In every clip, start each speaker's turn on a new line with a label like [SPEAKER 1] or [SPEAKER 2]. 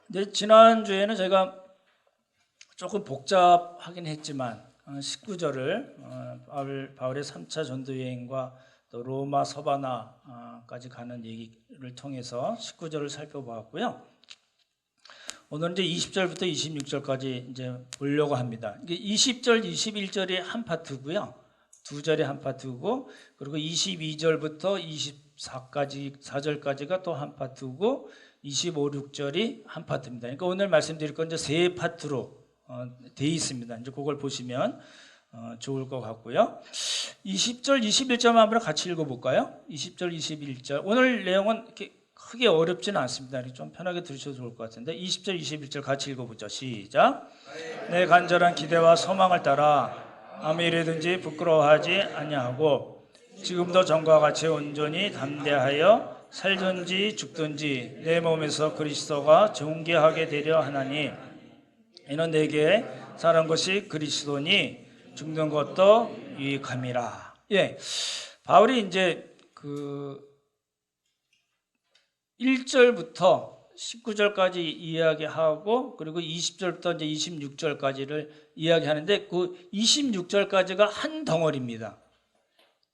[SPEAKER 1] 근데 지난주에는 제가 조금 복잡하긴 했지만 19절을 바울의 3차 전도 여행과 또 로마 서바나까지 가는 얘기를 통해서 19절을 살펴보았고요. 오늘은 이제 20절부터 26절까지 이제 보려고 합니다. 20절, 21절이 한 파트고요. 두 절이 한 파트고, 그리고 22절부터 24절까지가 또 한 파트고, 25, 6절이 한 파트입니다. 그러니까 오늘 말씀드릴 건 이제 세 파트로 되어 있습니다. 이제 그걸 보시면 좋을 것 같고요. 20절, 21절만 한번 같이 읽어볼까요? 20절, 21절. 오늘 내용은 이렇게 크게 어렵지는 않습니다. 좀 편하게 들으셔도 좋을 것 같은데 20절, 21절 같이 읽어보죠. 시작. 내 간절한 기대와 소망을 따라 아무 일이든지 부끄러워하지 아니하고 지금도 전과 같이 온전히 담대하여 살든지 죽든지 내 몸에서 그리스도가 존귀하게 되려 하나니 이는 내게 사는 것이 그리스도니 죽는 것도 유익함이라. 예, 바울이 이제 그 1절부터 19절까지 이야기하고 그리고 20절부터 이제 26절까지를 이야기하는데 그 26절까지가 한 덩어리입니다.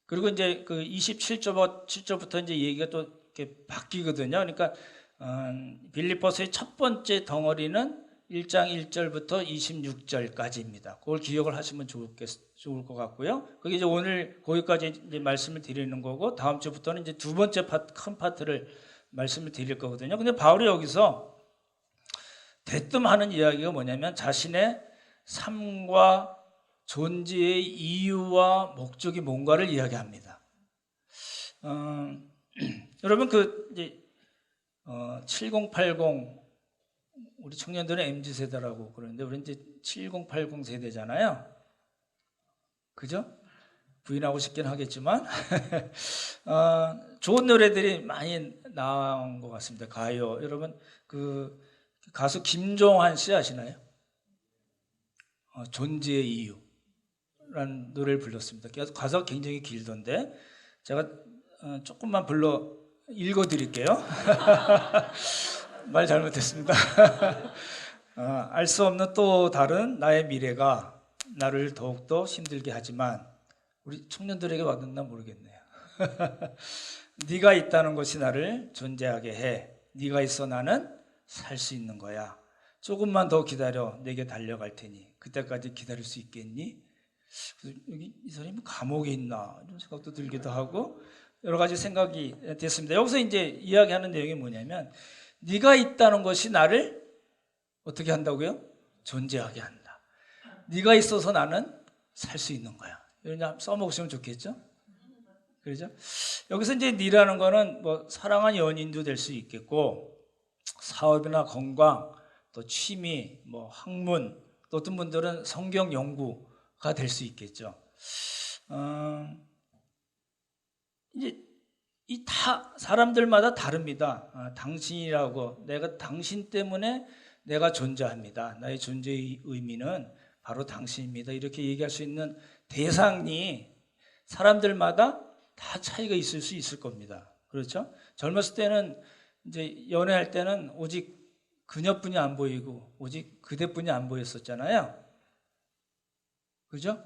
[SPEAKER 1] 그리고 이제 그 27절부터 이제 얘기가 또 이렇게 바뀌거든요. 그러니까 빌립보서의 첫 번째 덩어리는 1장 1절부터 26절까지입니다. 그걸 기억을 하시면 좋을 것 같고요. 그게 이제 오늘 거기까지 이제 말씀을 드리는 거고 다음 주부터는 이제 두 번째 큰 파트를 말씀을 드릴 거거든요. 근데 바울이 여기서 대뜸 하는 이야기가 뭐냐면 자신의 삶과 존재의 이유와 목적이 뭔가를 이야기합니다. 여러분 그 이제 7080 우리 청년들은 MZ세대라고 그러는데 우리 이제 7080 세대잖아요. 그죠? 부인하고 싶긴 하겠지만 좋은 노래들이 많이 나온 것 같습니다. 가요. 여러분 그 가수 김종환 씨 아시나요? 존재의 이유라는 노래를 불렀습니다. 가사가 굉장히 길던데 제가 조금만 불러 읽어드릴게요. 말 잘못했습니다. 알 수 없는 또 다른 나의 미래가 나를 더욱더 힘들게 하지만 우리 청년들에게 왔는나 모르겠네요. 네가 있다는 것이 나를 존재하게 해. 네가 있어 나는 살 수 있는 거야. 조금만 더 기다려. 내게 달려갈 테니. 그때까지 기다릴 수 있겠니? 여기 이 사람이 감옥에 있나 이런 생각도 들기도 하고 여러 가지 생각이 됐습니다. 여기서 이제 이야기하는 내용이 뭐냐면 네가 있다는 것이 나를 어떻게 한다고요? 존재하게 한다. 네가 있어서 나는 살 수 있는 거야. 이런 써먹으시면 좋겠죠? 그렇죠? 여기서 이제 네라는 거는 뭐 사랑한 연인도 될 수 있겠고 사업이나 건강, 또 취미, 뭐 학문, 또 어떤 분들은 성경 연구가 될 수 있겠죠. 이제 이 다 사람들마다 다릅니다. 당신이라고 내가 당신 때문에 내가 존재합니다. 나의 존재의 의미는 바로 당신입니다. 이렇게 얘기할 수 있는 대상이 사람들마다 다 차이가 있을 수 있을 겁니다. 그렇죠? 젊었을 때는 이제 연애할 때는 오직 그녀뿐이 안 보이고 오직 그대뿐이 안 보였었잖아요. 그죠?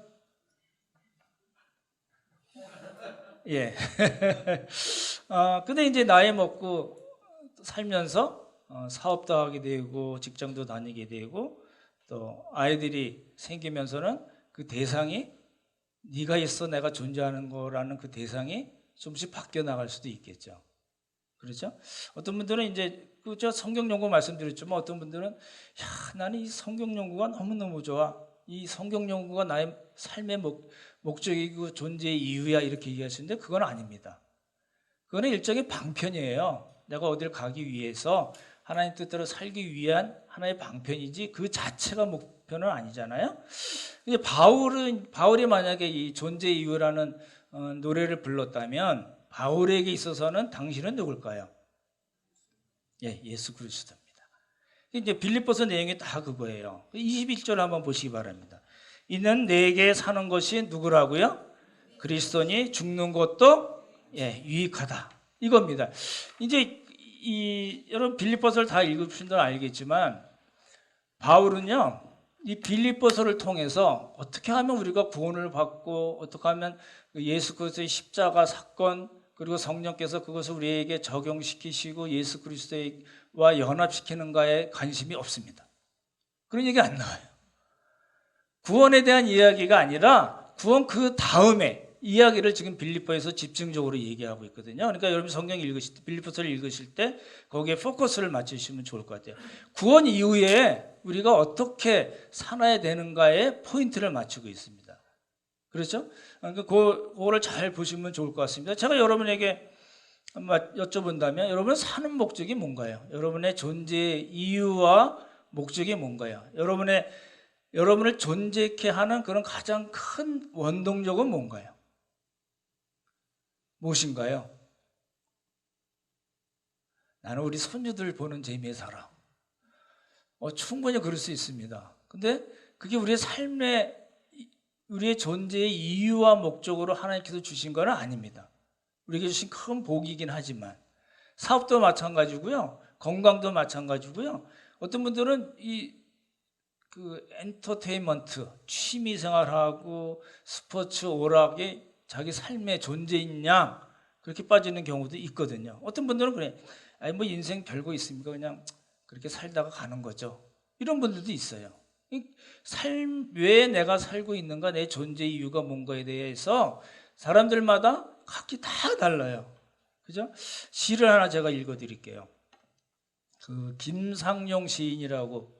[SPEAKER 1] 예. 근데 이제 나이 먹고 살면서 사업도 하게 되고 직장도 다니게 되고 또 아이들이 생기면서는 그 대상이 네가 있어 내가 존재하는 거라는 그 대상이 조금씩 바뀌어 나갈 수도 있겠죠. 그렇죠? 어떤 분들은 이제 그저 성경 연구 말씀드렸지만 어떤 분들은 야 나는 이 성경 연구가 너무너무 좋아. 이 성경 연구가 나의 삶의 목적이고 존재의 이유야 이렇게 얘기하시는데 그건 아닙니다. 그거는 일종의 방편이에요. 내가 어딜 가기 위해서 하나님 뜻대로 살기 위한 하나의 방편이지 그 자체가 목표는 아니잖아요. 근데 바울이 만약에 이 존재의 이유라는 노래를 불렀다면 바울에게 있어서는 당신은 누굴까요? 예, 예수 그리스도입니다. 이제 빌립보서 내용이 다 그거예요. 21절 한번 보시기 바랍니다. 이는 내게 사는 것이 누구라고요? 그리스도니 죽는 것도 유익하다. 이겁니다. 이제 여러분 빌립보서를 다 읽으신 분들은 알겠지만 바울은요 이 빌립보서를 통해서 어떻게 하면 우리가 구원을 받고 어떻게 하면 예수 그리스도의 십자가 사건 그리고 성령께서 그것을 우리에게 적용시키시고 예수 그리스도와 연합시키는가에 관심이 없습니다. 그런 얘기 안 나와요. 구원에 대한 이야기가 아니라 구원 그 다음에 이야기를 지금 빌립보에서 집중적으로 얘기하고 있거든요. 그러니까 여러분 성경 읽으실 때 빌립보서를 읽으실 때 거기에 포커스를 맞추시면 좋을 것 같아요. 구원 이후에 우리가 어떻게 살아야 되는가에 포인트를 맞추고 있습니다. 그렇죠? 그러니까 그거를 잘 보시면 좋을 것 같습니다. 제가 여러분에게 여쭤본다면 여러분 사는 목적이 뭔가요? 여러분의 존재의 이유와 목적이 뭔가요? 여러분을 존재케 하는 그런 가장 큰 원동력은 뭔가요? 무엇인가요? 나는 우리 손주들 보는 재미에 살아. 충분히 그럴 수 있습니다. 근데 그게 우리의 존재의 이유와 목적으로 하나님께서 주신 건 아닙니다. 우리에게 주신 큰 복이긴 하지만 사업도 마찬가지고요. 건강도 마찬가지고요. 어떤 분들은 엔터테인먼트, 취미생활하고 스포츠, 오락이 자기 삶의 존재인 양 그렇게 빠지는 경우도 있거든요. 어떤 분들은 그래, 뭐 인생 별거 있습니까? 그냥 그렇게 살다가 가는 거죠. 이런 분들도 있어요. 왜 내가 살고 있는가, 내 존재 이유가 뭔가에 대해서 사람들마다 각기 다 달라요. 그죠? 시를 하나 제가 읽어드릴게요. 김상용 시인이라고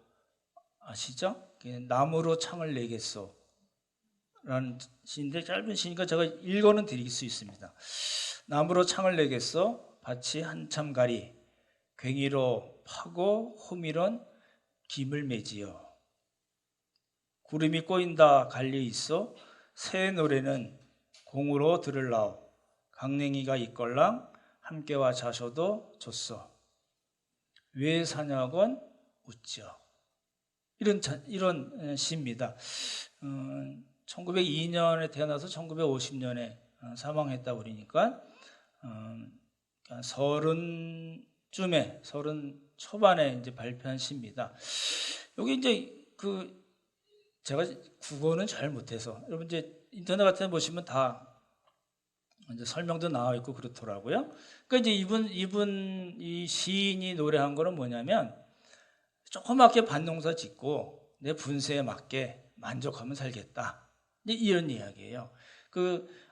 [SPEAKER 1] 아시죠? 나무로 창을 내겠소 라는 시인데 짧은 시니까 제가 읽어는 드릴 수 있습니다. 나무로 창을 내겠소 밭이 한참 가리 괭이로 파고 호밀은 김을 매지요. 구름이 꼬인다 갈리 있어 새 노래는 공으로 들을라오 강냉이가 있걸랑 함께와 자셔도 좋소 왜 사냐건 웃죠. 이런 시입니다. 1902년에 태어나서 1950년에 사망했다 그러니까 30 초반에 이제 발표한 시입니다. 여기 이제 제가 국어는 잘 못해서 여러분 이제 인터넷 같은 데 보시면 다 이제 설명도 나와 있고 그렇더라고요. 그러니까 이제 이 시인이 노래한 거는 뭐냐면 조그맣게 밭농사 짓고 내 분수에 맞게 만족하면 살겠다. 이런 이야기예요.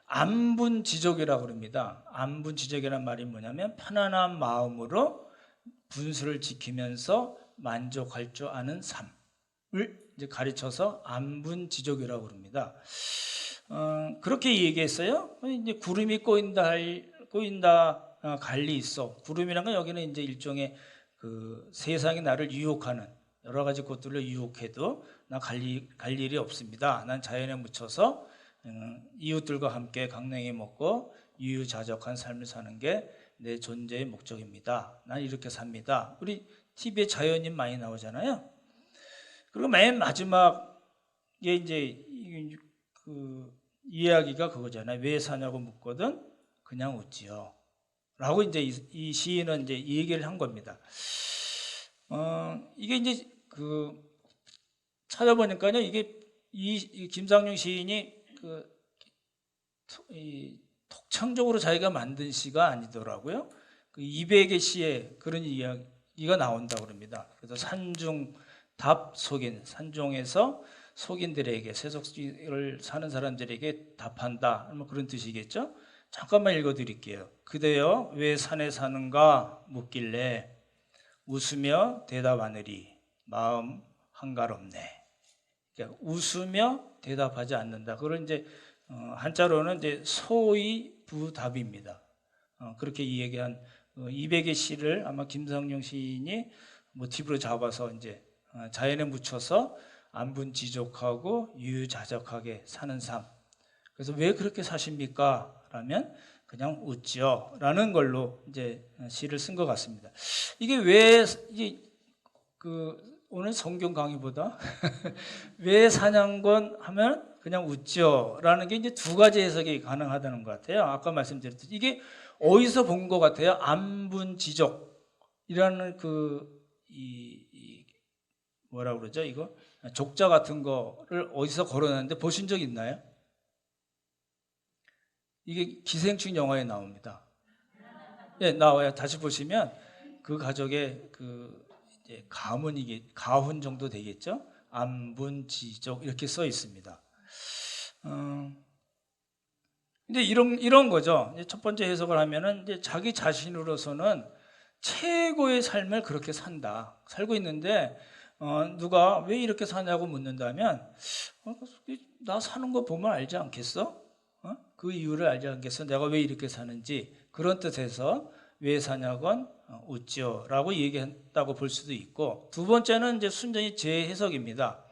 [SPEAKER 1] 안분지족이라고 그럽니다. 안분지족이란 말이 뭐냐면 편안한 마음으로 분수를 지키면서 만족할 줄 아는 삶을 이제 가르쳐서 안분지족이라고 그럽니다. 그렇게 얘기했어요. 이제 구름이 꼬인다 갈리 있어. 구름이란 건 여기는 이제 일종의 세상이 나를 유혹하는 여러 가지 것들을 유혹해도 나 갈 일이 없습니다. 난 자연에 묻혀서 이웃들과 함께 강냉이 먹고 유유자적한 삶을 사는 게 내 존재의 목적입니다. 난 이렇게 삽니다. 우리 TV에 자연인 많이 나오잖아요. 그리고 맨 마지막에 이제 이야기가 그거잖아요. 왜 사냐고 묻거든 그냥 웃지요. 라고 이제 이 시인은 이제 이 얘기를 한 겁니다. 이게 이제 찾아보니까요, 이게 이 김상용 시인이 독창적으로 자기가 만든 시가 아니더라고요. 200의 시에 그런 이야기가 나온다고 그럽니다. 그래서 산중에서 속인들에게 세속을 사는 사람들에게 답한다. 뭐 그런 뜻이겠죠. 잠깐만 읽어드릴게요. 그대여 왜 산에 사는가 묻길래 웃으며 대답하느리 마음 한가롭네. 그러니까 웃으며 대답하지 않는다. 그걸 이제 한자로는 이제 소위부답입니다. 그렇게 얘기한 200의 시를 아마 김상용 시인이 모티브로 잡아서 이제 자연에 묻혀서 안분지족하고 유유자적하게 사는 삶. 그래서 왜 그렇게 사십니까? 라면 그냥 웃죠. 라는 걸로 이제 시를 쓴 것 같습니다. 이게 왜 오늘 성경 강의보다 왜 사냥건 하면 그냥 웃죠. 라는 게 이제 두 가지 해석이 가능하다는 것 같아요. 아까 말씀드렸듯이 이게 어디서 본 것 같아요? 안분지족. 이라는 뭐라 그러죠? 이거 족자 같은 거를 어디서 걸어놨는데 보신 적 있나요? 이게 기생충 영화에 나옵니다. 예, 나와요. 다시 보시면 그 가족의 이제 가훈 정도 되겠죠? 안분지족 이렇게 써 있습니다. 근데 이런 거죠. 이제 첫 번째 해석을 하면은 이제 자기 자신으로서는 최고의 삶을 그렇게 살고 있는데 누가 왜 이렇게 사냐고 묻는다면 나 사는 거 보면 알지 않겠어? 그 이유를 알지 않겠어? 내가 왜 이렇게 사는지 그런 뜻에서 왜 사냐건 어찌요라고 얘기했다고 볼 수도 있고, 두 번째는 이제 순전히 제 해석입니다.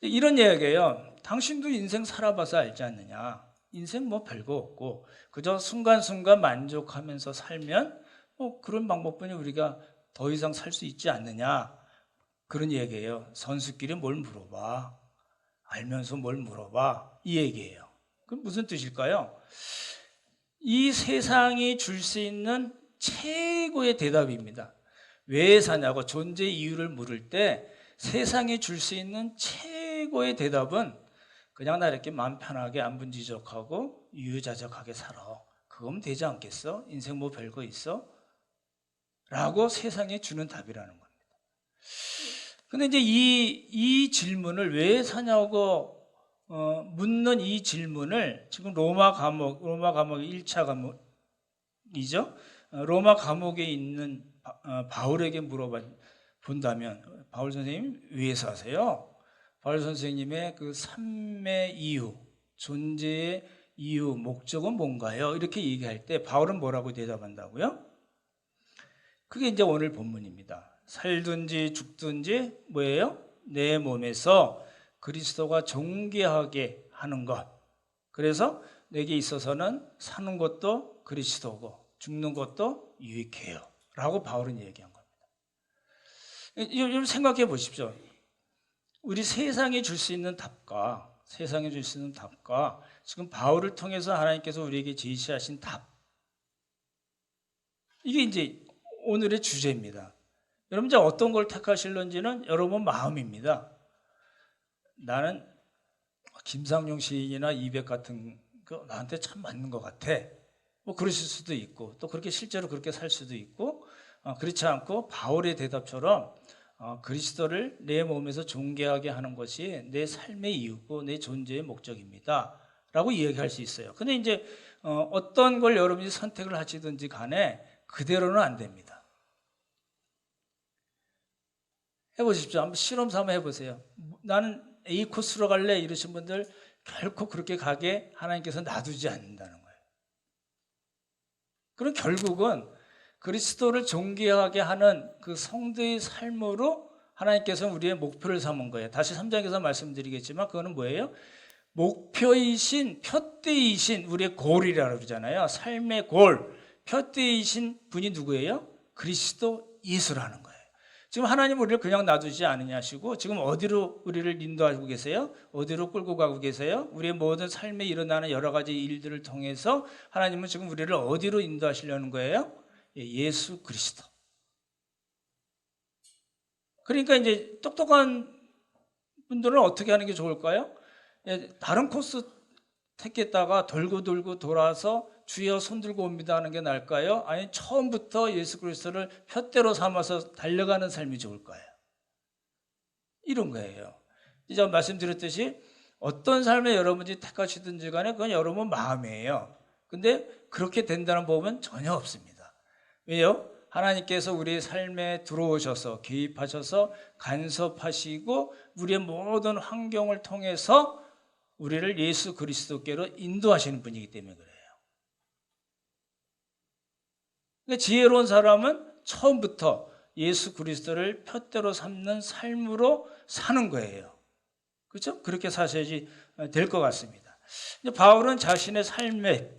[SPEAKER 1] 이런 이야기예요. 당신도 인생 살아봐서 알지 않느냐? 인생 뭐 별거 없고 그저 순간순간 만족하면서 살면 그런 방법뿐이 우리가 더 이상 살 수 있지 않느냐? 그런 얘기예요. 선수끼리 뭘 물어봐? 알면서 뭘 물어봐? 이 얘기예요. 그럼 무슨 뜻일까요? 이 세상이 줄 수 있는 최고의 대답입니다. 왜 사냐고 존재 이유를 물을 때 세상이 줄 수 있는 최고의 대답은 그냥 나 이렇게 마음 편하게 안분지족하고 유유자적하게 살아. 그거면 되지 않겠어? 인생 뭐 별거 있어? 라고 세상에 주는 답이라는 겁니다. 근데 이제 이 질문을 왜 사냐고 묻는 이 질문을 지금 로마 감옥의 1차 감옥이죠. 로마 감옥에 있는 바울에게 본다면 바울 선생님 왜 사세요? 바울 선생님의 그 삶의 이유, 존재의 이유, 목적은 뭔가요? 이렇게 얘기할 때 바울은 뭐라고 대답한다고요? 그게 이제 오늘 본문입니다. 살든지 죽든지 뭐예요? 내 몸에서 그리스도가 존귀하게 하는 것. 그래서 내게 있어서는 사는 것도 그리스도고 죽는 것도 유익해요. 라고 바울은 얘기한 겁니다. 여러분 생각해 보십시오. 우리 세상에 줄 수 있는 답과 지금 바울을 통해서 하나님께서 우리에게 제시하신 답. 이게 이제 오늘의 주제입니다. 여러분 이제 어떤 걸 택하실런지는 여러분 마음입니다. 나는 김상용 시인이나 이백 같은 거 나한테 참 맞는 것 같아. 뭐 그러실 수도 있고 또 그렇게 실제로 그렇게 살 수도 있고 그렇지 않고 바울의 대답처럼 그리스도를 내 몸에서 존귀하게 하는 것이 내 삶의 이유고 내 존재의 목적입니다. 라고 이야기할 수 있어요. 근데 이제 어떤 걸 여러분이 선택을 하시든지 간에 그대로는 안 됩니다. 해보십시오. 한번 실험 삼아 해보세요. 나는 A 코스로 갈래 이러신 분들 결코 그렇게 가게 하나님께서 놔두지 않는다는 거예요. 그럼 결국은 그리스도를 존귀하게 하는 그 성도의 삶으로 하나님께서 우리의 목표를 삼은 거예요. 다시 3장에서 말씀드리겠지만 그거는 뭐예요? 목표이신 표대이신 우리의 골이라고 그러잖아요. 삶의 골, 표대이신 분이 누구예요? 그리스도 예수라는 거예요. 지금 하나님 우리를 그냥 놔두지 않으냐시고 지금 어디로 우리를 인도하고 계세요? 어디로 끌고 가고 계세요? 우리의 모든 삶에 일어나는 여러 가지 일들을 통해서 하나님은 지금 우리를 어디로 인도하시려는 거예요? 예수 그리스도. 그러니까 이제 똑똑한 분들은 어떻게 하는 게 좋을까요? 다른 코스 택했다가 돌고 돌아서 주여 손들고 옵니다 하는 게 나을까요? 아니 처음부터 예수 그리스도를 푯대로 삼아서 달려가는 삶이 좋을까요? 이런 거예요. 이제 말씀드렸듯이 어떤 삶에 여러분이 택하시든지 간에 그건 여러분 마음이에요. 근데 그렇게 된다는 법은 전혀 없습니다. 왜요? 하나님께서 우리의 삶에 들어오셔서 개입하셔서 간섭하시고 우리의 모든 환경을 통해서 우리를 예수 그리스도께로 인도하시는 분이기 때문에 그래요. 그러니까 지혜로운 사람은 처음부터 예수 그리스도를 푯대로 삼는 삶으로 사는 거예요. 그렇죠? 그렇게 사셔야지 될 것 같습니다. 바울은 자신의 삶의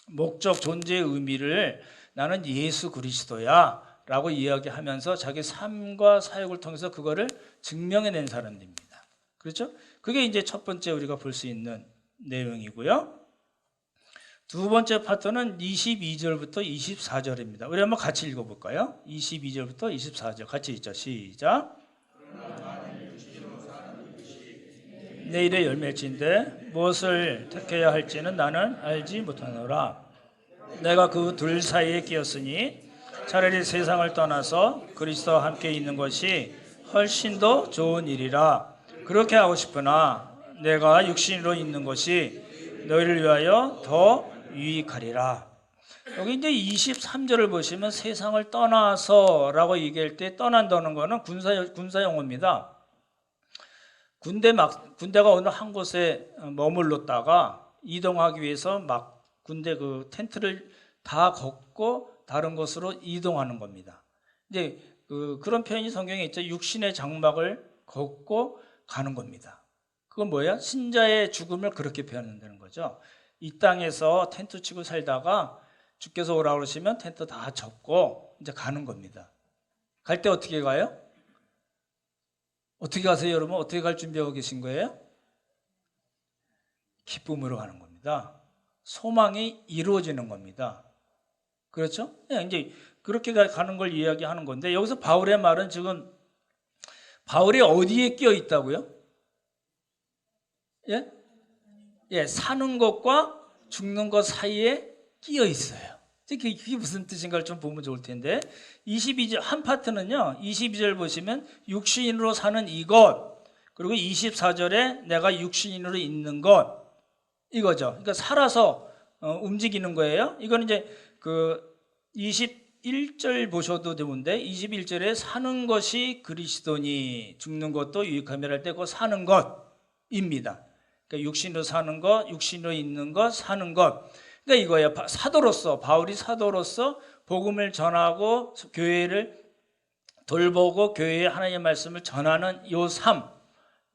[SPEAKER 1] 목적, 존재의 의미를 나는 예수 그리스도야 라고 이야기하면서 자기 삶과 사역을 통해서 그거를 증명해낸 사람입니다. 그렇죠? 그게 이제 첫 번째 우리가 볼 수 있는 내용이고요. 두 번째 파트는 22절부터 24절입니다. 우리 한번 같이 읽어볼까요? 22절부터 24절 같이 읽죠. 시작. 내일의 열매일진데 무엇을 택해야 할지는 나는 알지 못하노라. 내가 그 둘 사이에 끼었으니 차라리 세상을 떠나서 그리스도와 함께 있는 것이 훨씬 더 좋은 일이라. 그렇게 하고 싶으나 내가 육신으로 있는 것이 너희를 위하여 더 유익하리라. 여기 이제 23절을 보시면 세상을 떠나서라고 얘기할 때 떠난다는 것은 군사 용어입니다. 군대가 어느 한 곳에 머물렀다가 이동하기 위해서 막 군대 그 텐트를 다 걷고 다른 곳으로 이동하는 겁니다. 이제 그런 표현이 성경에 있죠. 육신의 장막을 걷고 가는 겁니다. 그건 뭐야? 신자의 죽음을 그렇게 표현한다는 거죠. 이 땅에서 텐트 치고 살다가 주께서 오라고 그러시면 텐트 다 접고 이제 가는 겁니다. 갈 때 어떻게 가요? 어떻게 가세요, 여러분? 어떻게 갈 준비하고 계신 거예요? 기쁨으로 가는 겁니다. 소망이 이루어지는 겁니다. 그렇죠? 이제 그렇게 가는 걸 이야기하는 건데, 여기서 바울의 말은 지금 바울이 어디에 끼어 있다고요? 예, 사는 것과 죽는 것 사이에 끼어 있어요. 그게 무슨 뜻인가를 좀 보면 좋을 텐데, 22절 한 파트는요, 22절 보시면 육신으로 사는 이것, 그리고 24절에 내가 육신으로 있는 것, 이거죠. 그러니까 살아서 움직이는 거예요. 이거는 이제 그 21절 보셔도 되는데, 21절에 사는 것이 그리스도니 죽는 것도 유익함이라 할 때 그 사는 것입니다. 그러니까 육신으로 사는 것, 육신으로 있는 것, 사는 것. 그러니까 이거예요. 사도로서, 바울이 사도로서 복음을 전하고 교회를 돌보고 교회에 하나님의 말씀을 전하는 요 삶,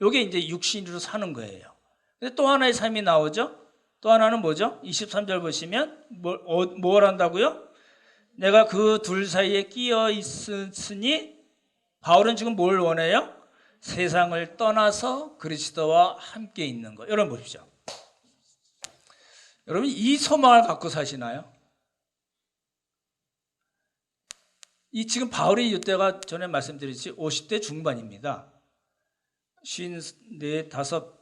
[SPEAKER 1] 요게 이제 육신으로 사는 거예요. 근데 또 하나의 삶이 나오죠. 또 하나는 뭐죠? 23절 보시면 뭘 한다고요? 내가 그 둘 사이에 끼어 있으니, 바울은 지금 뭘 원해요? 세상을 떠나서 그리스도와 함께 있는 것. 여러분 보십시오. 여러분 이 소망을 갖고 사시나요? 이 지금 바울이 이때가 전에 말씀드렸지 50대 중반입니다. 54, 5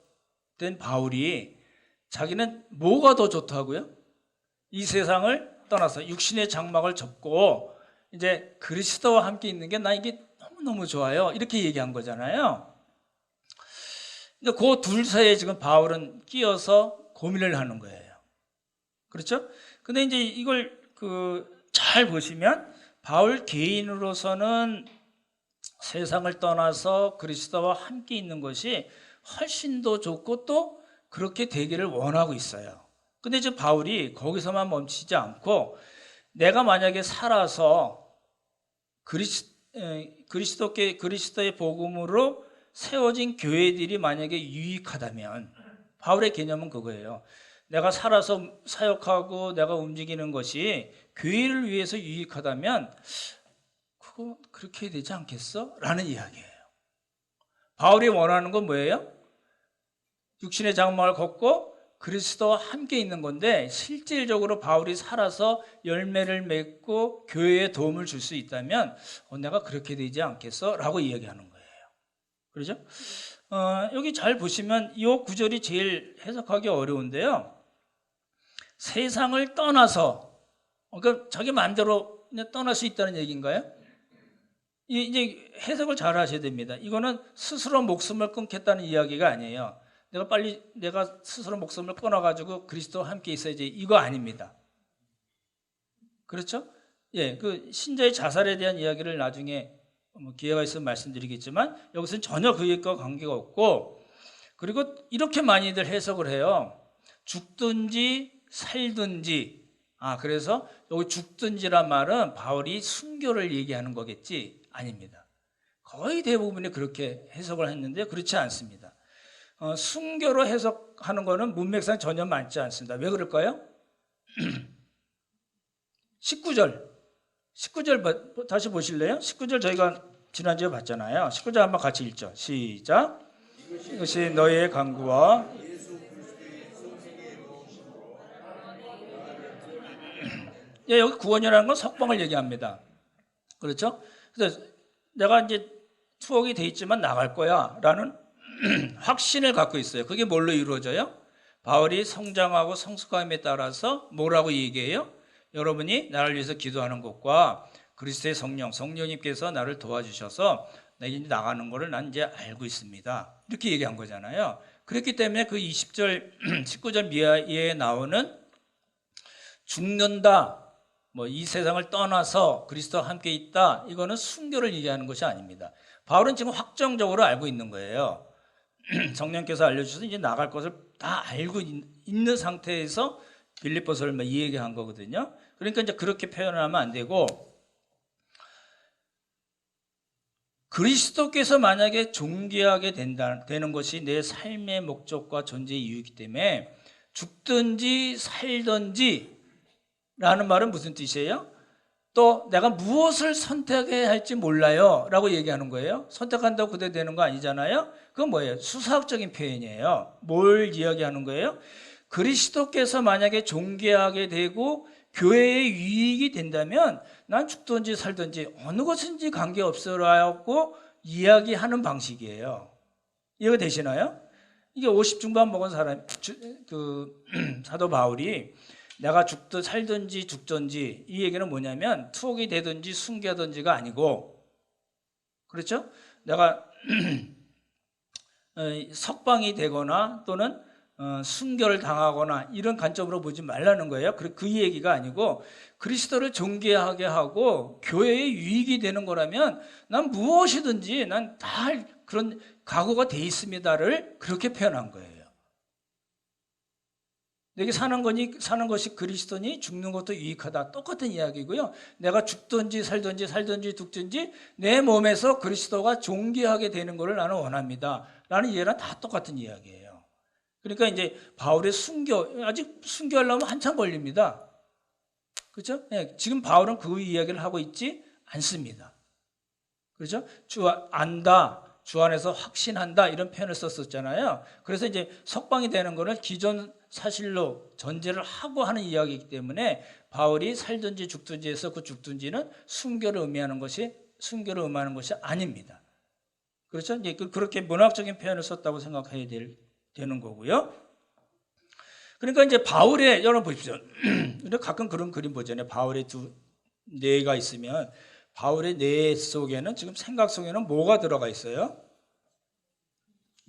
[SPEAKER 1] 된 바울이 자기는 뭐가 더 좋다고요? 이 세상을 떠나서 육신의 장막을 접고 이제 그리스도와 함께 있는 게 나 이게 너무너무 좋아요. 이렇게 얘기한 거잖아요. 근데 그 둘 사이에 지금 바울은 끼어서 고민을 하는 거예요. 그렇죠? 근데 이제 이걸 잘 보시면 바울 개인으로서는 세상을 떠나서 그리스도와 함께 있는 것이 훨씬 더 좋고 또 그렇게 되기를 원하고 있어요. 근데 이제 바울이 거기서만 멈추지 않고 내가 만약에 살아서 그리스도의 복음으로 세워진 교회들이 만약에 유익하다면, 바울의 개념은 그거예요. 내가 살아서 사역하고 내가 움직이는 것이 교회를 위해서 유익하다면 그거 그렇게 해야 되지 않겠어? 라는 이야기예요. 바울이 원하는 건 뭐예요? 육신의 장막을 걷고 그리스도와 함께 있는 건데, 실질적으로 바울이 살아서 열매를 맺고 교회에 도움을 줄 수 있다면 내가 그렇게 되지 않겠어? 라고 이야기하는 거예요. 그렇죠? 여기 잘 보시면 이 구절이 제일 해석하기 어려운데요. 세상을 떠나서, 그러니까 자기 마음대로 그냥 떠날 수 있다는 얘기인가요? 이제 해석을 잘 하셔야 됩니다. 이거는 스스로 목숨을 끊겠다는 이야기가 아니에요. 내가 스스로 목숨을 끊어가지고 그리스도와 함께 있어야지, 이거 아닙니다. 그렇죠? 예, 그 신자의 자살에 대한 이야기를 나중에 기회가 있으면 말씀드리겠지만, 여기서는 전혀 그것과 관계가 없고, 그리고 이렇게 많이들 해석을 해요. 죽든지 살든지. 그래서 여기 죽든지란 말은 바울이 순교를 얘기하는 거겠지? 아닙니다. 거의 대부분이 그렇게 해석을 했는데 그렇지 않습니다. 순교로 해석하는 거는 문맥상 전혀 맞지 않습니다. 왜 그럴까요? 19절 다시 보실래요? 19절 저희가 지난주에 봤잖아요. 19절 한번 같이 읽죠. 시작. 이것이 너희의 간구와 예, 여기 구원이라는 건 석방을 얘기합니다. 그렇죠? 그래서 내가 이제 투옥이 돼 있지만 나갈 거야 라는 확신을 갖고 있어요. 그게 뭘로 이루어져요? 바울이 성장하고 성숙함에 따라서 뭐라고 얘기해요? 여러분이 나를 위해서 기도하는 것과 그리스도의 성령님께서 나를 도와주셔서 내가 이제 나가는 거를 난 이제 알고 있습니다. 이렇게 얘기한 거잖아요. 그렇기 때문에 그 20절, 19절 미하에 나오는 죽는다, 뭐 이 세상을 떠나서 그리스도와 함께 있다, 이거는 순교를 얘기하는 것이 아닙니다. 바울은 지금 확정적으로 알고 있는 거예요. 성령께서 알려주셔서 이제 나갈 것을 다 알고 있는 상태에서 빌립보서를 이 얘기한 거거든요. 그러니까 이제 그렇게 표현하면 안 되고, 그리스도께서 만약에 존귀하게 되는 것이 내 삶의 목적과 존재의 이유이기 때문에 죽든지 살든지 라는 말은 무슨 뜻이에요? 또 내가 무엇을 선택해야 할지 몰라요 라고 얘기하는 거예요. 선택한다고 그대로 되는 거 아니잖아요. 그건 뭐예요? 수사학적인 표현이에요. 뭘 이야기하는 거예요? 그리스도께서 만약에 존귀하게 되고 교회의 유익이 된다면 난 죽든지 살든지 어느 것인지 관계없어라고 이야기하는 방식이에요. 이해가 되시나요? 이게 50 중반 먹은 사람, 사도 바울이 내가 죽든 살든지 죽든지 이 얘기는 뭐냐면 투옥이 되든지 순교하든지가 아니고, 그렇죠? 내가 석방이 되거나 또는 순교를 당하거나 이런 관점으로 보지 말라는 거예요. 그 얘기가 아니고 그리스도를 존귀하게 하고 교회의 유익이 되는 거라면 난 무엇이든지 난 다 그런 각오가 돼 있습니다를 그렇게 표현한 거예요. 내게 사는 것이 그리스도니 죽는 것도 유익하다. 똑같은 이야기고요. 내가 죽든지 살든지 죽든지 내 몸에서 그리스도가 존귀하게 되는 것을 나는 원합니다 라는 이해랑 다 똑같은 이야기예요. 그러니까 이제 바울의 아직 순교하려면 한참 걸립니다. 그렇죠? 네, 지금 바울은 그 이야기를 하고 있지 않습니다. 그렇죠? 안다, 주 안에서 확신한다 이런 표현을 썼었잖아요. 그래서 이제 석방이 되는 거는 기존 사실로 전제를 하고 하는 이야기이기 때문에 바울이 살든지 죽든지 해서 그 죽든지는 순교를 의미하는 것이 아닙니다. 그렇죠? 이제 그렇게 문학적인 표현을 썼다고 생각해야 되는 거고요. 그러니까 이제 바울의, 여러분 보십시오. 가끔 그런 그림 보잖아요. 바울의 두 뇌가 있으면 바울의 뇌 속에는 지금 생각 속에는 뭐가 들어가 있어요?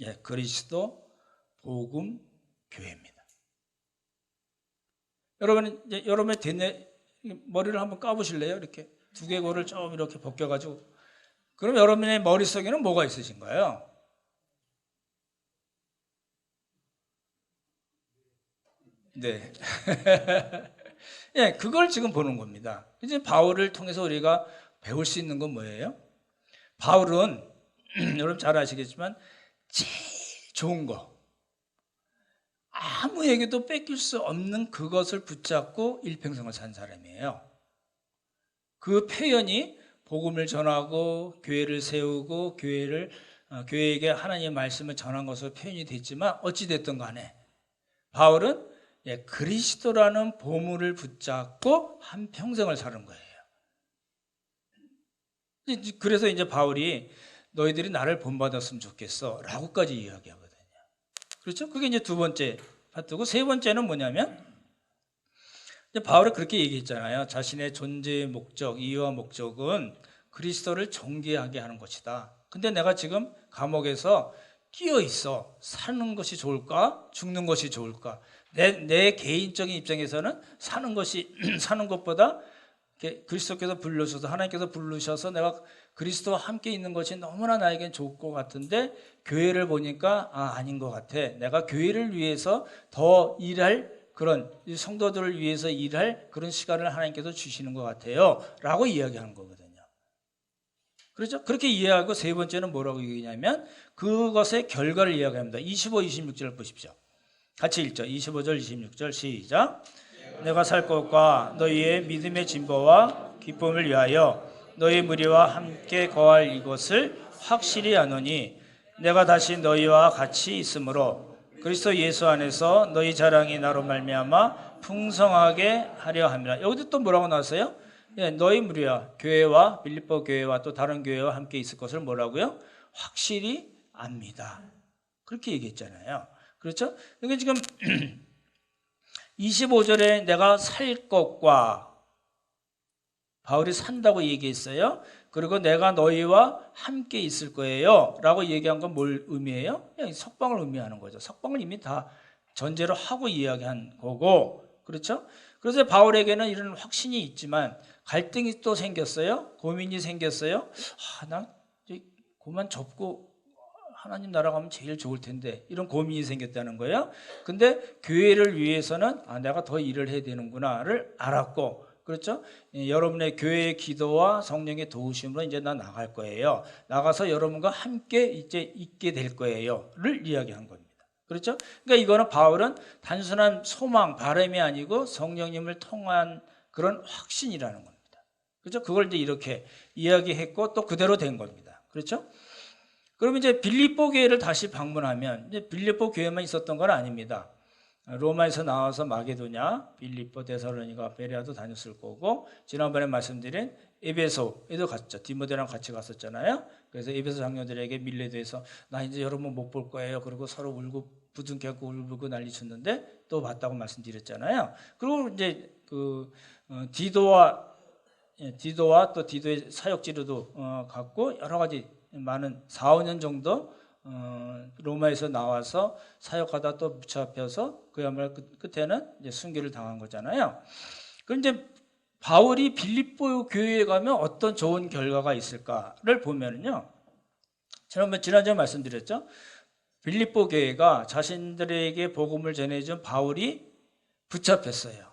[SPEAKER 1] 예, 그리스도, 복음, 교회입니다. 여러분의 대뇌 머리를 한번 까보실래요? 이렇게 두개골을 좀 이렇게 벗겨가지고. 그럼 여러분의 머릿속에는 뭐가 있으신가요? 네. 예, 그걸 지금 보는 겁니다. 이제 바울을 통해서 우리가 배울 수 있는 건 뭐예요? 바울은 여러분 잘 아시겠지만 제일 좋은 거, 아무에게도 뺏길 수 없는 그것을 붙잡고 일평생을 산 사람이에요. 그 표현이 복음을 전하고 교회를 세우고 교회에게 하나님의 말씀을 전한 것으로 표현이 됐지만 어찌됐든 간에 바울은 그리스도라는 보물을 붙잡고 한평생을 사는 거예요. 그래서 이제 바울이 너희들이 나를 본받았으면 좋겠어 라고까지 이야기하거든요. 그렇죠? 그게 이제 두 번째 파트고, 세 번째는 뭐냐면 바울이 그렇게 얘기했잖아요. 자신의 존재의 목적, 이유와 목적은 그리스도를 존귀하게 하는 것이다. 근데 내가 지금 감옥에서 끼어 있어. 사는 것이 좋을까? 죽는 것이 좋을까? 내 개인적인 입장에서는 사는 것보다 그리스도께서 부르셔서, 하나님께서 부르셔서 내가 그리스도와 함께 있는 것이 너무나 나에겐 좋을 것 같은데 교회를 보니까 아닌 것 같아. 내가 교회를 위해서 더 일할 그런, 성도들을 위해서 일할 그런 시간을 하나님께서 주시는 것 같아요 라고 이야기하는 거거든요. 그렇죠? 그렇게 이해하고 세 번째는 뭐라고 얘기하냐면 그것의 결과를 이야기합니다. 25, 26절 보십시오. 같이 읽죠. 25절, 26절 시작. 내가 살 것과 너희의 믿음의 진보와 기쁨을 위하여 너희 무리와 함께 거할 이것을 확실히 아노니 내가 다시 너희와 같이 있으므로 그리스도 예수 안에서 너희 자랑이 나로 말미암아 풍성하게 하려 합니다. 여기도 또 뭐라고 나왔어요? 예, 너희 무리와 교회와 빌립보 교회와 또 다른 교회와 함께 있을 것을 뭐라고요? 확실히 압니다. 그렇게 얘기했잖아요. 그렇죠? 이게 지금 25절에 내가 살 것과 바울이 산다고 얘기했어요. 그리고 내가 너희와 함께 있을 거예요 라고 얘기한 건 뭘 의미해요? 그냥 석방을 의미하는 거죠. 석방을 이미 다 전제로 하고 이야기한 거고, 그렇죠? 그래서 바울에게는 이런 확신이 있지만 갈등이 또 생겼어요. 고민이 생겼어요. 나 그만 접고 하나님 나라 가면 제일 좋을 텐데, 이런 고민이 생겼다는 거예요. 근데 교회를 위해서는 내가 더 일을 해야 되는구나를 알았고, 그렇죠? 여러분의 교회의 기도와 성령의 도우심으로 이제 나 나갈 거예요. 나가서 여러분과 함께 이제 있게 될 거예요를 이야기한 겁니다. 그렇죠? 그러니까 이거는 바울은 단순한 소망, 바람이 아니고 성령님을 통한 그런 확신이라는 겁니다. 그렇죠? 그걸 이제 이렇게 이야기했고 또 그대로 된 겁니다. 그렇죠? 그러면 이제 빌립보 교회를 다시 방문하면, 이제 빌립보 교회만 있었던 건 아닙니다. 로마에서 나와서 마게도냐, 빌립보, 데살로니가, 베레아도 다녔을 거고, 지난번에 말씀드린 에베소에도 갔죠. 디모데랑 같이 갔었잖아요. 그래서 에베소 장로들에게 밀레도에서 나 이제 여러분 못 볼 거예요. 그리고 서로 울고 부둥켜고 울고 난리 쳤는데 또 봤다고 말씀드렸잖아요. 그리고 이제 디도와 또 디도의 사역지로도 갔고, 여러 가지 많은 4, 5년 정도 로마에서 나와서 사역하다 또 붙잡혀서 그야말로 끝에는 이제 순교를 당한 거잖아요. 그럼 이제 바울이 빌립보 교회에 가면 어떤 좋은 결과가 있을까를 보면은요, 지난주에 말씀드렸죠. 빌립보 교회가 자신들에게 복음을 전해준 바울이 붙잡혔어요.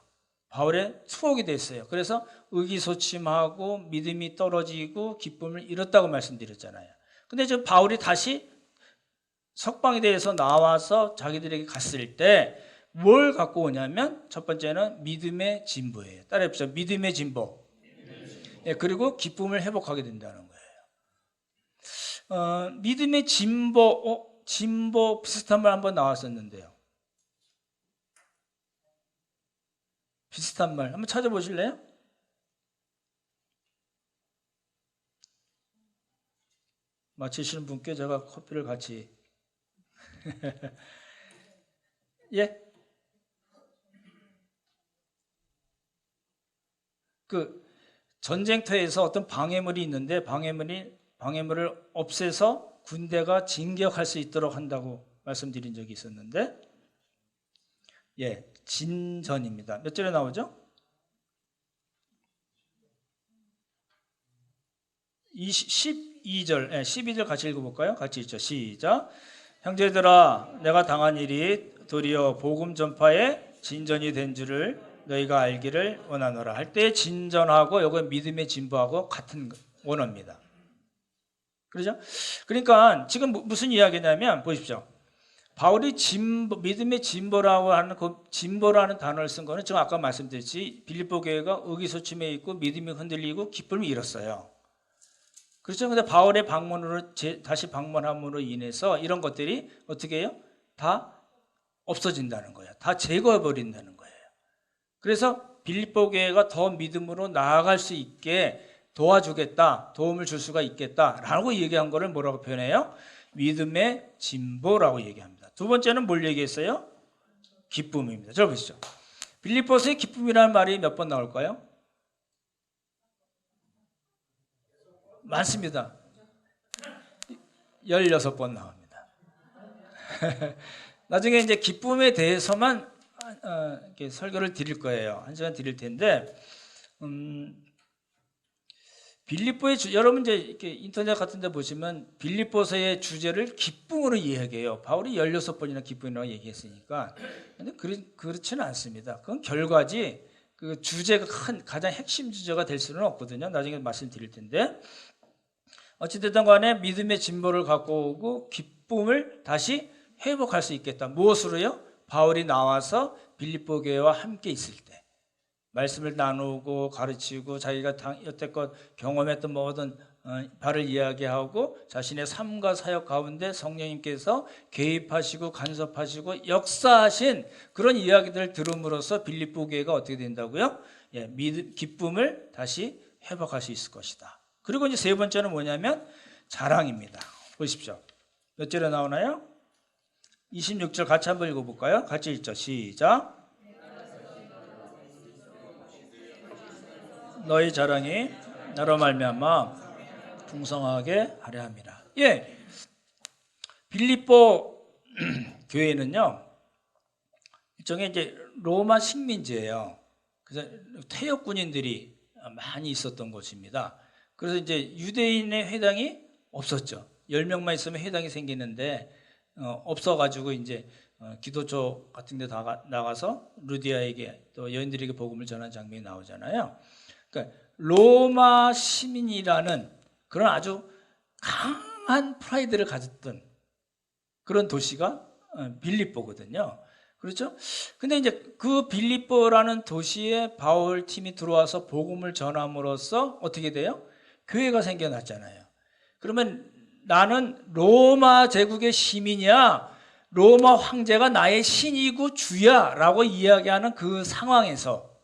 [SPEAKER 1] 바울의 수옥이 됐어요. 그래서 의기소침하고 믿음이 떨어지고 기쁨을 잃었다고 말씀드렸잖아요. 근데 지금 바울이 다시 석방에 대해서 나와서 자기들에게 갔을 때 뭘 갖고 오냐면, 첫 번째는 믿음의 진보예요. 따라해보세요. 믿음의 진보. 예, 그리고 기쁨을 회복하게 된다는 거예요. 믿음의 진보, 진보 비슷한 말 한번 나왔었는데요. 비슷한 말 한번 찾아보실래요? 맞히시는 분께 제가 커피를 같이 예? 그 전쟁터에서 어떤 방해물이 있는데 방해물을 없애서 군대가 진격할 수 있도록 한다고 말씀드린 적이 있었는데, 예, 진전입니다. 몇 절에 나오죠? 12절, 12절 같이 읽어볼까요? 같이 읽죠. 시작. 형제들아, 내가 당한 일이 도리어 복음 전파에 진전이 된 줄을 너희가 알기를 원하노라 할 때, 진전하고 요거 믿음의 진보하고 같은 원어입니다. 그렇죠? 그러니까 지금 무슨 이야기냐면, 보십시오. 바울이 믿음의 진보라고 하는 그 진보라는 단어를 쓴 거는 지금 아까 말씀드렸지, 빌립보 교회가 의기소침해 있고 믿음이 흔들리고 기쁨을 잃었어요. 그렇죠? 근데 바울의 방문으로 다시 방문함으로 인해서 이런 것들이 어떻게 해요? 다 없어진다는 거예요. 다 제거해 버린다는 거예요. 그래서 빌립보 교회가 더 믿음으로 나아갈 수 있게 도와주겠다, 도움을 줄 수가 있겠다라고 얘기한 거를 뭐라고 표현해요? 믿음의 진보라고 얘기합니다. 두 번째는 뭘 얘기했어요? 기쁨입니다. 저 보시죠. 빌립보서의 기쁨이라는 말이 몇 번 나올까요? 많습니다. 16번 나옵니다. 나중에 이제 기쁨에 대해서만 이렇게 설교를 드릴 거예요. 한 시간 드릴 텐데, 빌립보의 여러분 이제 이렇게 인터넷 같은 데 보시면 빌립보서의 주제를 기쁨으로 이야기해요. 바울이 16번이나 기쁨이라고 얘기했으니까. 근데 그렇지는 않습니다. 그건 결과지, 그 주제가 가장 핵심 주제가 될 수는 없거든요. 나중에 말씀드릴 텐데. 어찌됐든 간에 믿음의 진보를 갖고 오고 기쁨을 다시 회복할 수 있겠다. 무엇으로요? 바울이 나와서 빌립보 교회와 함께 있을 때 말씀을 나누고 가르치고 자기가 여태껏 경험했던 모든 바를 이야기하고 자신의 삶과 사역 가운데 성령님께서 개입하시고 간섭하시고 역사하신 그런 이야기들을 들음으로써 빌립보 교회가 어떻게 된다고요? 예, 기쁨을 다시 회복할 수 있을 것이다. 그리고 이제 세 번째는 뭐냐면 자랑입니다. 보십시오. 몇 절에 나오나요? 26절 같이 한번 읽어볼까요? 같이 읽죠. 시작. 너희 자랑이 나로 말미암아 풍성하게 하려 함이라. 예, 빌립보 교회는요 일종의 이제 로마 식민지예요. 그래서 퇴역 군인들이 많이 있었던 곳입니다. 그래서 이제 유대인의 회당이 없었죠. 10명만 있으면 회당이 생기는데 없어가지고 이제 기도처 같은 데 나가서 루디아에게 또 여인들에게 복음을 전한 장면이 나오잖아요. 그러니까 로마 시민이라는 그런 아주 강한 프라이드를 가졌던 그런 도시가 빌립보거든요. 그렇죠? 근데 이제 그 빌립보라는 도시에 바울 팀이 들어와서 복음을 전함으로써 어떻게 돼요? 교회가 생겨났잖아요. 그러면 나는 로마 제국의 시민이야, 로마 황제가 나의 신이고 주야 라고 이야기하는 그 상황에서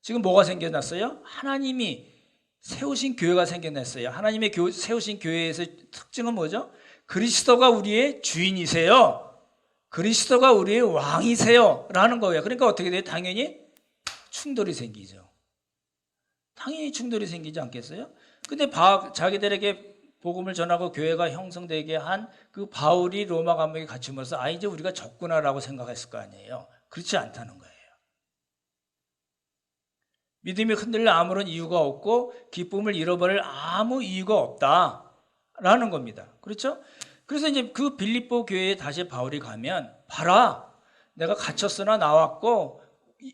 [SPEAKER 1] 지금 뭐가 생겨났어요? 하나님이 세우신 교회가 생겨났어요. 하나님의 세우신 교회에서의 특징은 뭐죠? 그리스도가 우리의 주인이세요. 그리스도가 우리의 왕이세요 라는 거예요. 그러니까 어떻게 돼요? 당연히 충돌이 생기죠. 당연히 충돌이 생기지 않겠어요? 근데 자기들에게 복음을 전하고 교회가 형성되게 한 그 바울이 로마 감옥에 갇힘으로써 이제 우리가 적구나라고 생각했을 거 아니에요. 그렇지 않다는 거예요. 믿음이 흔들릴 아무런 이유가 없고 기쁨을 잃어버릴 아무 이유가 없다라는 겁니다. 그렇죠? 그래서 이제 그 빌립보 교회에 다시 바울이 가면 봐라, 내가 갇혔으나 나왔고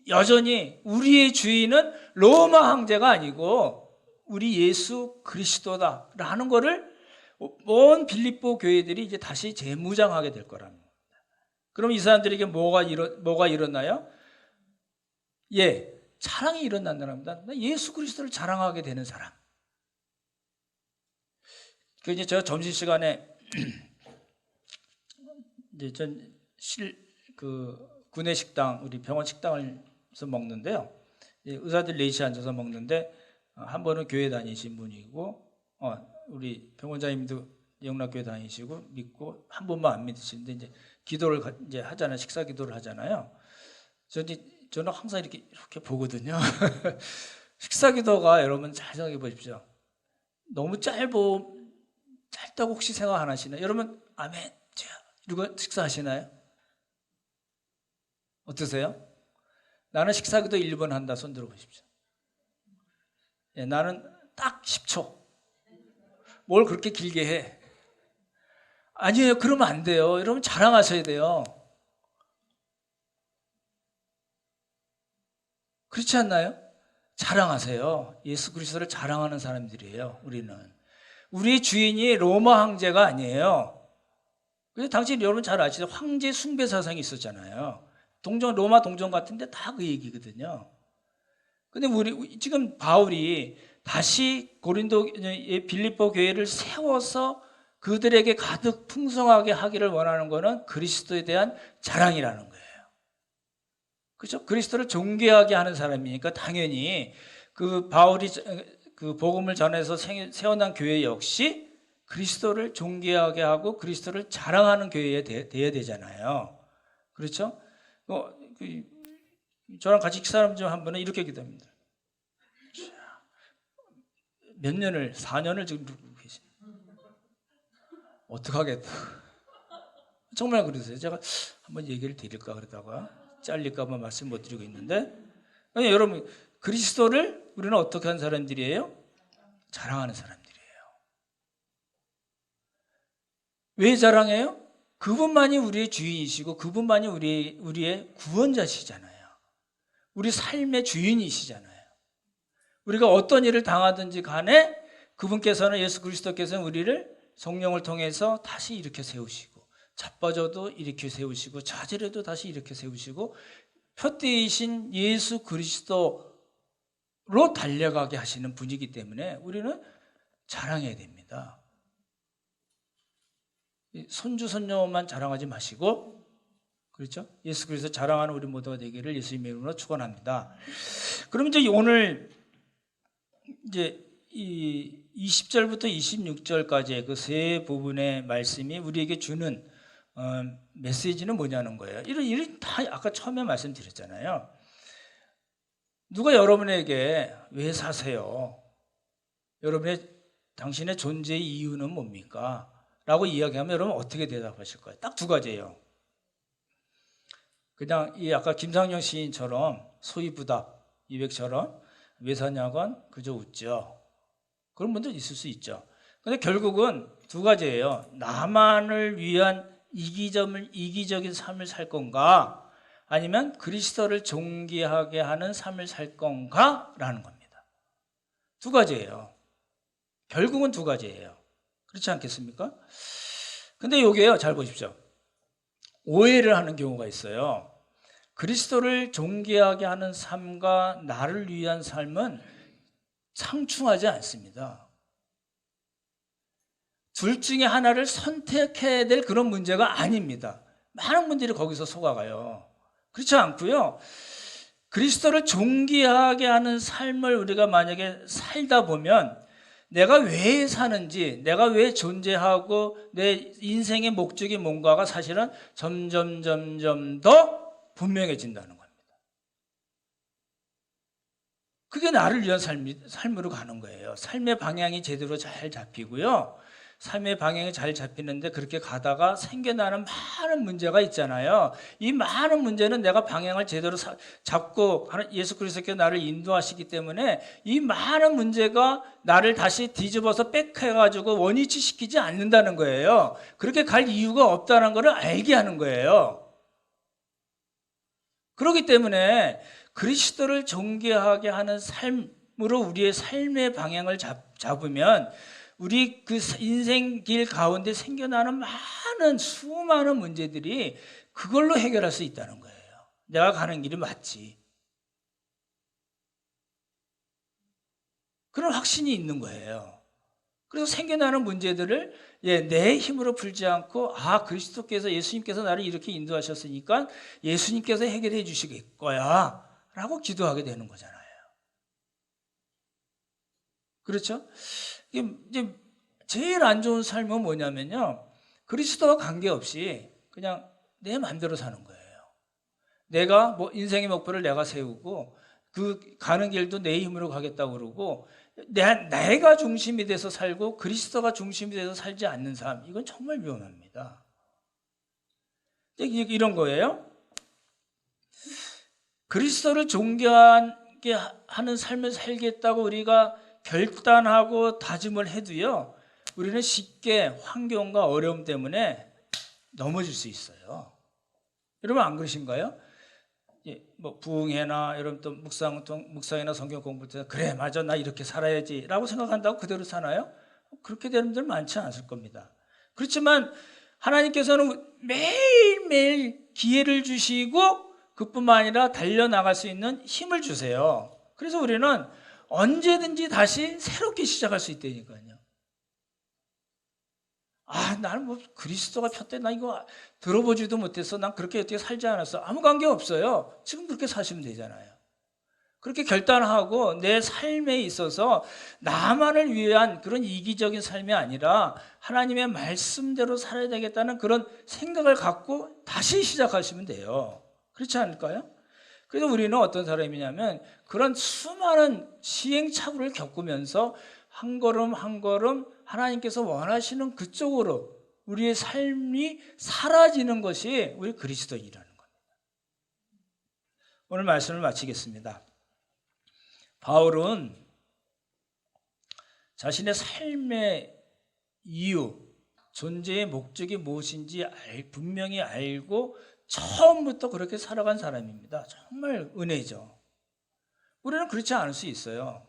[SPEAKER 1] 여전히 우리의 주인은 로마 황제가 아니고 우리 예수 그리스도다라는 거를 온 빌립보 교회들이 이제 다시 재무장하게 될 거랍니다. 그럼 이 사람들에게 뭐가 일어나요? 예, 자랑이 일어난다는 겁니다. 예수 그리스도를 자랑하게 되는 사람. 그 이제 저 점심 시간에 이제 구내 식당, 우리 병원 식당에서 먹는데요. 의사들 넷이 앉아서 먹는데 한 번은 교회 다니신 분이고, 우리 병원장님도 영락교회 다니시고 믿고 한 번만 안 믿으시는데 이제 기도를 이제 하잖아요. 식사 기도를 하잖아요. 저는 항상 이렇게 보거든요. 식사 기도가 여러분 잘 생각해 보십시오. 너무 짧다고 혹시 생각 안 하시나요? 여러분 아멘 이러고 식사하시나요? 어떠세요? 나는 식사 기도 1분 한다. 손 들어 보십시오. 예, 나는 딱 10초. 뭘 그렇게 길게 해? 아니에요. 그러면 안 돼요. 여러분 자랑하셔야 돼요. 그렇지 않나요? 자랑하세요. 예수 그리스도를 자랑하는 사람들이에요. 우리는. 우리 주인이 로마 황제가 아니에요. 그래서 당신 여러분 잘 아시죠? 황제 숭배 사상이 있었잖아요. 로마 동정 같은데 다 그 얘기거든요. 근데 지금 바울이 다시 빌립보 교회를 세워서 그들에게 가득 풍성하게 하기를 원하는 것은 그리스도에 대한 자랑이라는 거예요. 그렇죠? 그리스도를 존귀하게 하는 사람이니까 당연히 그 바울이 그 복음을 전해서 세워난 교회 역시 그리스도를 존귀하게 하고 그리스도를 자랑하는 교회에 돼야 되잖아요. 그렇죠? 저랑 같이 식사하는 중 한 분은 이렇게 기도합니다. 몇 년을, 4년을 지금 누르고 계시네. 어떡하겠다. 정말 그러세요. 제가 한번 얘기를 드릴까 그러다가 잘릴까봐 말씀 못 드리고 있는데, 아니, 여러분 그리스도를 우리는 어떻게 한 사람들이에요? 자랑하는 사람들이에요. 왜 자랑해요? 그분만이 우리의 주인이시고 그분만이 우리의 구원자시잖아요. 우리 삶의 주인이시잖아요. 우리가 어떤 일을 당하든지 간에 그분께서는, 예수 그리스도께서는 우리를 성령을 통해서 다시 일으켜 세우시고, 자빠져도 일으켜 세우시고, 좌절해도 다시 일으켜 세우시고, 표대이신 예수 그리스도로 달려가게 하시는 분이기 때문에 우리는 자랑해야 됩니다. 손주 손녀만 자랑하지 마시고, 그렇죠? 예수 그리스도 자랑하는 우리 모두가 되기를 예수님의 이름으로 축원합니다. 그럼 이제 오늘 이제 이 20절부터 26절까지의 그 세 부분의 말씀이 우리에게 주는 메시지는 뭐냐는 거예요. 이런 다 아까 처음에 말씀드렸잖아요. 누가 여러분에게 왜 사세요? 당신의 존재의 이유는 뭡니까? 라고 이야기하면 여러분 어떻게 대답하실 거예요? 딱 두 가지예요. 그냥 이 아까 김상영 시인처럼 소이부답 이백처럼 왜 사냐건 그저 웃죠. 그런 분도 있을 수 있죠. 근데 결국은 두 가지예요. 나만을 위한 이기적인 삶을 살 건가? 아니면 그리스도를 존귀하게 하는 삶을 살 건가? 라는 겁니다. 두 가지예요. 결국은 두 가지예요. 그렇지 않겠습니까? 근데 요게요, 잘 보십시오. 오해를 하는 경우가 있어요. 그리스도를 존귀하게 하는 삶과 나를 위한 삶은 상충하지 않습니다. 둘 중에 하나를 선택해야 될 그런 문제가 아닙니다. 많은 분들이 거기서 속아가요. 그렇지 않고요. 그리스도를 존귀하게 하는 삶을 우리가 만약에 살다 보면 내가 왜 사는지, 내가 왜 존재하고 내 인생의 목적이 뭔가가 사실은 점점 더 분명해진다는 겁니다. 그게 나를 위한 삶으로 가는 거예요. 삶의 방향이 제대로 잘 잡히고요. 삶의 방향이 잘 잡히는데 그렇게 가다가 생겨나는 많은 문제가 있잖아요. 이 많은 문제는 내가 방향을 제대로 잡고 예수 그리스도께서 나를 인도하시기 때문에 이 많은 문제가 나를 다시 뒤집어서 백해가지고 원위치 시키지 않는다는 거예요. 그렇게 갈 이유가 없다는 것을 알게 하는 거예요. 그렇기 때문에 그리스도를 존귀하게 하는 삶으로 우리의 삶의 방향을 잡으면 우리 그 인생 길 가운데 생겨나는 수많은 문제들이 그걸로 해결할 수 있다는 거예요. 내가 가는 길이 맞지. 그런 확신이 있는 거예요. 그래서 생겨나는 문제들을 내 힘으로 풀지 않고 그리스도께서 예수님께서 나를 이렇게 인도하셨으니까 예수님께서 해결해 주실 거야 라고 기도하게 되는 거잖아요. 그렇죠? 이제 제일 안 좋은 삶은 뭐냐면요, 그리스도와 관계없이 그냥 내 마음대로 사는 거예요. 내가 인생의 목표를 내가 세우고 그 가는 길도 내 힘으로 가겠다고 그러고 내가 중심이 돼서 살고 그리스도가 중심이 돼서 살지 않는 삶, 이건 정말 위험합니다. 이런 거예요. 그리스도를 존귀하게 하는 삶을 살겠다고 우리가 결단하고 다짐을 해도요, 우리는 쉽게 환경과 어려움 때문에 넘어질 수 있어요. 여러분 안 그러신가요? 부흥회나 여러분 또 묵상이나 성경 공부할 때 그래 맞아 나 이렇게 살아야지 라고 생각한다고 그대로 사나요? 그렇게 되는 분들 많지 않을 겁니다. 그렇지만 하나님께서는 매일매일 기회를 주시고 그뿐만 아니라 달려나갈 수 있는 힘을 주세요. 그래서 우리는 언제든지 다시 새롭게 시작할 수 있다니까요. 나는 그리스도가 폈대. 나 이거 들어보지도 못했어. 난 그렇게 어떻게 살지 않았어. 아무 관계 없어요. 지금 그렇게 사시면 되잖아요. 그렇게 결단하고 내 삶에 있어서 나만을 위한 그런 이기적인 삶이 아니라 하나님의 말씀대로 살아야 되겠다는 그런 생각을 갖고 다시 시작하시면 돼요. 그렇지 않을까요? 그래서 우리는 어떤 사람이냐면 그런 수많은 시행착오를 겪으면서 한 걸음 한 걸음 하나님께서 원하시는 그쪽으로 우리의 삶이 사라지는 것이 우리 그리스도인이라는 겁니다. 오늘 말씀을 마치겠습니다. 바울은 자신의 삶의 이유, 존재의 목적이 무엇인지 분명히 알고 처음부터 그렇게 살아간 사람입니다. 정말 은혜죠. 우리는 그렇지 않을 수 있어요.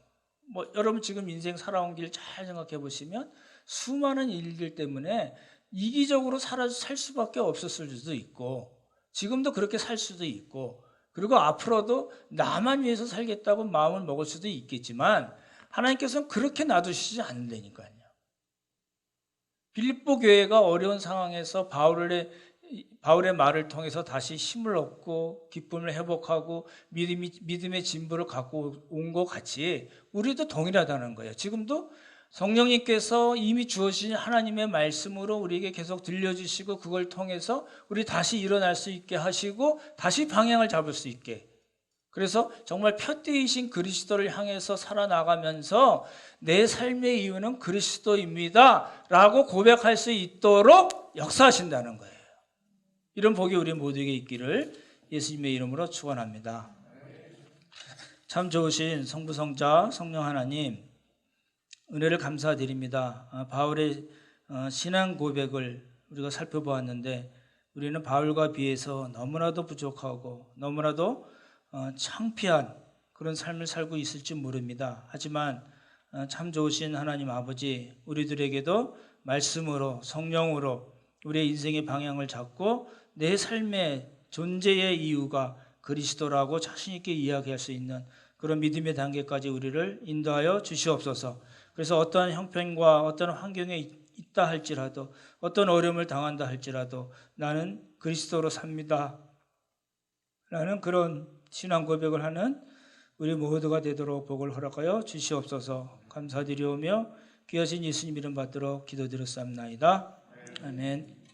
[SPEAKER 1] 여러분 지금 인생 살아온 길 잘 생각해 보시면 수많은 일들 때문에 이기적으로 살 수밖에 없었을 수도 있고 지금도 그렇게 살 수도 있고 그리고 앞으로도 나만 위해서 살겠다고 마음을 먹을 수도 있겠지만 하나님께서는 그렇게 놔두시지 않는다니까요. 빌립보 교회가 어려운 상황에서 바울의 말을 통해서 다시 힘을 얻고 기쁨을 회복하고 믿음의 진보를 갖고 온 것 같이 우리도 동일하다는 거예요. 지금도 성령님께서 이미 주어진 하나님의 말씀으로 우리에게 계속 들려주시고 그걸 통해서 우리 다시 일어날 수 있게 하시고 다시 방향을 잡을 수 있게, 그래서 정말 표대이신 그리스도를 향해서 살아나가면서 내 삶의 이유는 그리스도입니다 라고 고백할 수 있도록 역사하신다는 거예요. 이런 복이 우리 모두에게 있기를 예수님의 이름으로 축원합니다. 참 좋으신 성부성자 성령 하나님, 은혜를 감사드립니다. 바울의 신앙 고백을 우리가 살펴보았는데 우리는 바울과 비해서 너무나도 부족하고 너무나도 창피한 그런 삶을 살고 있을지 모릅니다. 하지만 참 좋으신 하나님 아버지, 우리들에게도 말씀으로 성령으로 우리의 인생의 방향을 잡고 내 삶의 존재의 이유가 그리스도라고 자신 있게 이야기할 수 있는 그런 믿음의 단계까지 우리를 인도하여 주시옵소서. 그래서 어떠한 형편과 어떤 환경에 있다 할지라도, 어떤 어려움을 당한다 할지라도 나는 그리스도로 삽니다 라는 그런 신앙 고백을 하는 우리 모두가 되도록 복을 허락하여 주시옵소서. 감사드리오며 귀하신 예수님 이름 받들어 기도드렸사옵나이다. 아멘.